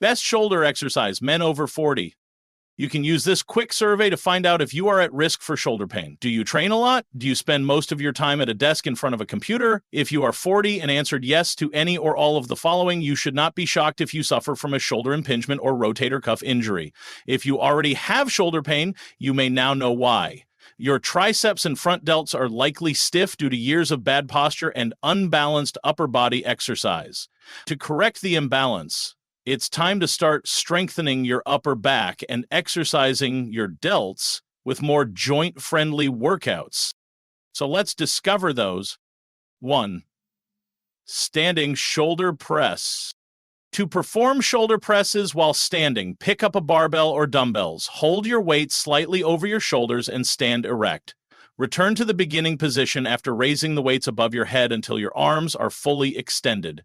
Best shoulder exercise, men over 40. You can use this quick survey to find out if you are at risk for shoulder pain. Do you train a lot? Do you spend most of your time at a desk in front of a computer? If you are 40 and answered yes to any or all of the following, you should not be shocked if you suffer from a shoulder impingement or rotator cuff injury. If you already have shoulder pain, you may now know why. Your triceps and front delts are likely stiff due to years of bad posture and unbalanced upper body exercise. To correct the imbalance, it's time to start strengthening your upper back and exercising your delts with more joint-friendly workouts. So let's discover those. 1. Standing shoulder press. To perform shoulder presses while standing, pick up a barbell or dumbbells. Hold your weight slightly over your shoulders and stand erect. Return to the beginning position after raising the weights above your head until your arms are fully extended.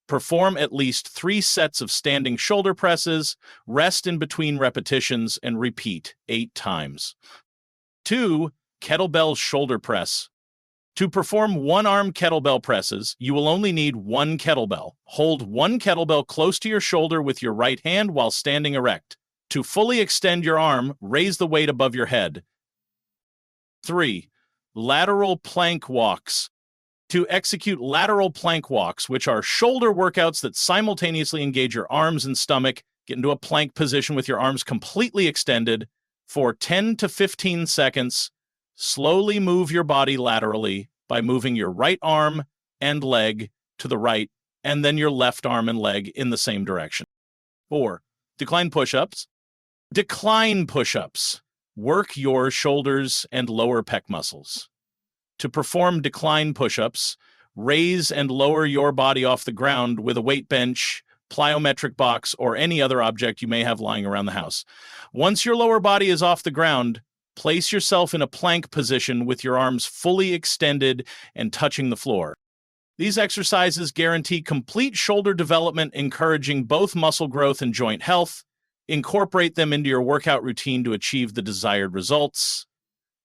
Perform at least 3 sets of standing shoulder presses, rest in between repetitions, and repeat 8 times. 2. Kettlebell shoulder press. To perform one-arm kettlebell presses, you will only need 1 kettlebell. Hold 1 kettlebell close to your shoulder with your right hand while standing erect. To fully extend your arm, raise the weight above your head. 3. Lateral plank walks. To execute lateral plank walks, which are shoulder workouts that simultaneously engage your arms and stomach, get into a plank position with your arms completely extended for 10 to 15 seconds. Slowly move your body laterally by moving your right arm and leg to the right, and then your left arm and leg in the same direction. 4. Decline push-ups. Decline push-ups. Work your shoulders and lower pec muscles. To perform decline push-ups, raise and lower your body off the ground with a weight bench, plyometric box, or any other object you may have lying around the house. Once your lower body is off the ground, place yourself in a plank position with your arms fully extended and touching the floor. These exercises guarantee complete shoulder development, encouraging both muscle growth and joint health. Incorporate them into your workout routine to achieve the desired results.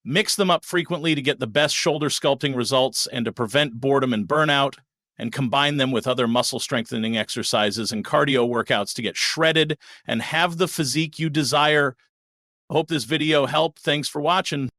Mix them up frequently to get the best shoulder sculpting results and to prevent boredom and burnout, and combine them with other muscle strengthening exercises and cardio workouts to get shredded and have the physique you desire. I hope this video helped. Thanks for watching.